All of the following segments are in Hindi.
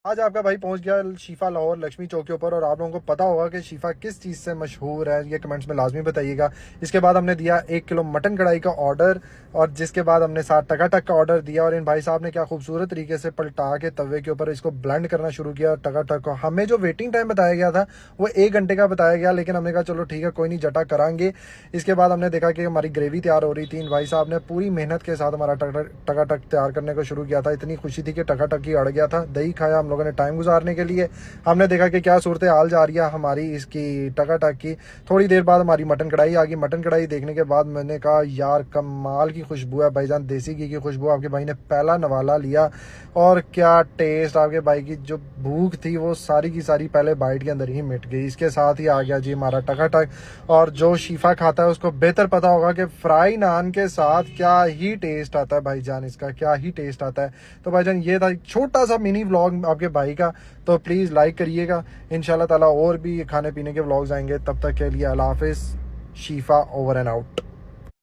आज आपका भाई पहुंच गया शिफा लाहौर लक्ष्मी चौक के ऊपर। और आप लोगों को पता होगा कि शिफा किस चीज़ से मशहूर है, ये कमेंट्स में लाजमी बताइएगा। इसके बाद हमने दिया 1 किलो मटन कढ़ाई का ऑर्डर, और जिसके बाद हमने 7 टकाटक का ऑर्डर दिया। और इन भाई साहब ने क्या खूबसूरत तरीके से पलटा के तवे के ऊपर इसको ब्लेंड करना शुरू किया टकाटक को। हमें जो वेटिंग टाइम बताया गया था वो 1 घंटे का बताया गया, लेकिन हमने कहा चलो ठीक है कोई नहीं, जटा करांगे। इसके बाद हमने देखा कि हमारी ग्रेवी तैयार हो रही थी। इन भाई साहब ने पूरी मेहनत के साथ हमारा टकाटक तैयार करने को शुरू किया था। इतनी खुशी थी कि टकाटक ही अड़ गया था। दही खाया हम लोगों ने टाइम गुजारने के लिए। हमने देखा कि क्या सूरत हाल जा रही है हमारी इसकी टकाटक की। थोड़ी देर बाद हमारी मटन कढ़ाई आ गई। मटन कढ़ाई देखने के बाद मैंने कहा यार कमाल की खुशबू है भाईजान, देसी घी की खुशबू। आपके भाई ने पहला नवाला लिया और क्या टेस्ट, आपके भाई की जो भूख थी वो सारी की सारी पहले बाइट के अंदर ही मिट गई। इसके साथ ही आ गया जी हमारा टकाटक। और जो शिफा खाता है उसको बेहतर पता होगा कि फ्राई नान के साथ क्या ही टेस्ट आता है भाईजान, इसका क्या ही टेस्ट आता है। तो भाईजान ये था एक छोटा सा मिनी व्लॉग आपके भाई का, तो प्लीज़ लाइक करिएगा। इंशाल्लाह ताला और भी खाने पीने के व्लॉग्स आएंगे। तब तक के लिए अल्लाह हाफिज़। शिफा ओवर एंड आउट।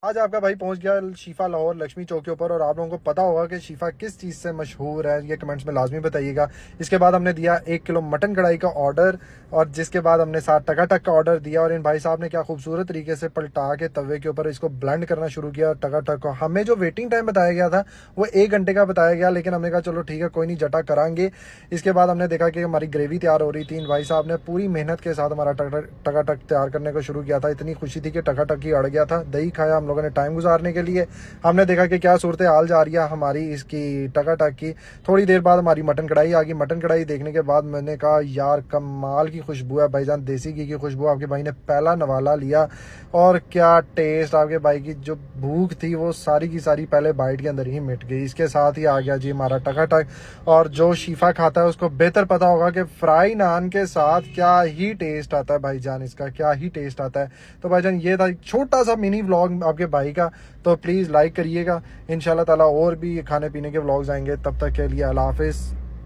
आज आपका भाई पहुंच गया शिफा लाहौर लक्ष्मी चौक के ऊपर। और आप लोगों को पता होगा कि शिफा किस चीज़ से मशहूर है, ये कमेंट्स में लाजमी बताइएगा। इसके बाद हमने दिया 1 किलो मटन कढ़ाई का ऑर्डर, और जिसके बाद हमने 7 टकाटक का ऑर्डर दिया। और इन भाई साहब ने क्या खूबसूरत तरीके से पलटा के तवे के ऊपर इसको ब्लेंड करना शुरू किया टकाटक को। हमें जो वेटिंग टाइम बताया गया था वो 1 घंटे का बताया गया, लेकिन हमने कहा चलो ठीक है कोई नहीं, जटा करांगे। इसके बाद हमने देखा कि हमारी ग्रेवी तैयार हो रही थी। इन भाई साहब ने पूरी मेहनत के साथ हमारा टकाटक तैयार करने को शुरू किया था। इतनी खुशी थी कि टकाटक ही अड़ गया था। दही खाया हम लोगों ने टाइम गुजारने के लिए। हमने देखा कि क्या सूरत हाल जा रही है हमारी इसकी टकाटक की। थोड़ी देर बाद हमारी मटन कढ़ाई आ गई। मटन कढ़ाई देखने के बाद मैंने कहा यार कमाल की खुशबू है भाईजान, देसी घी की खुशबू। आपके भाई ने पहला नवाला लिया और क्या टेस्ट, आपके भाई की जो भूख थी वो सारी की सारी पहले बाइट के अंदर ही मिट गई। इसके साथ ही आ गया जी हमारा टकाटक। और जो शिफा खाता है उसको बेहतर पता होगा कि फ्राई नान के साथ क्या ही टेस्ट आता है भाईजान, इसका क्या ही टेस्ट आता है। तो भाईजान ये था एक छोटा सा मिनी व्लॉग आपके भाई का, तो प्लीज़ लाइक करिएगा। इंशाल्लाह ताला और भी खाने पीने के व्लॉग्स आएंगे। तब तक के लिए अल्लाह हाफिज़।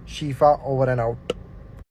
शिफा ओवर एंड आउट।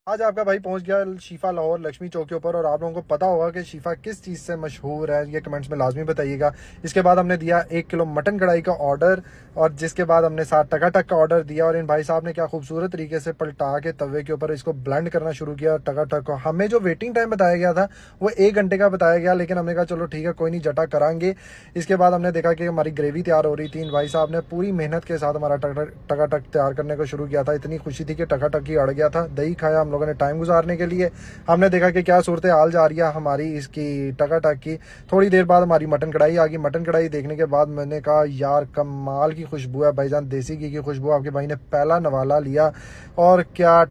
आज आपका भाई पहुंच गया शिफा लाहौर लक्ष्मी चौक के ऊपर। और आप लोगों को पता होगा कि शिफा किस चीज़ से मशहूर है, ये कमेंट्स में लाजमी बताइएगा। इसके बाद हमने दिया 1 किलो मटन कढ़ाई का ऑर्डर, और जिसके बाद हमने 7 टकाटक का ऑर्डर दिया। और इन भाई साहब ने क्या खूबसूरत तरीके से पलटा के तवे के ऊपर इसको ब्लेंड करना शुरू किया टकाटक को। हमें जो वेटिंग टाइम बताया गया था वो 1 घंटे का बताया गया, लेकिन हमने कहा चलो ठीक है कोई नहीं, जटा करांगे। इसके बाद हमने देखा कि हमारी ग्रेवी तैयार हो रही थी। इन भाई साहब ने पूरी मेहनत के साथ हमारा टकाटक तैयार करने को शुरू किया था। इतनी खुशी थी कि टकाटक ही अड़ गया था। दही खाया हम लोगों ने टाइम गुजारने के लिए। हमने देखा कि क्या सूरत हाल जा रही है हमारी इसकी टकाटक की। थोड़ी देर बाद हमारी मटन कढ़ाई आ गई। मटन कढ़ाई देखने के बाद मैंने कहा यार कमाल की खुशबू है भाईजान, देसी घी की खुशबू। आपके भाई ने पहला नवाला लिया और क्या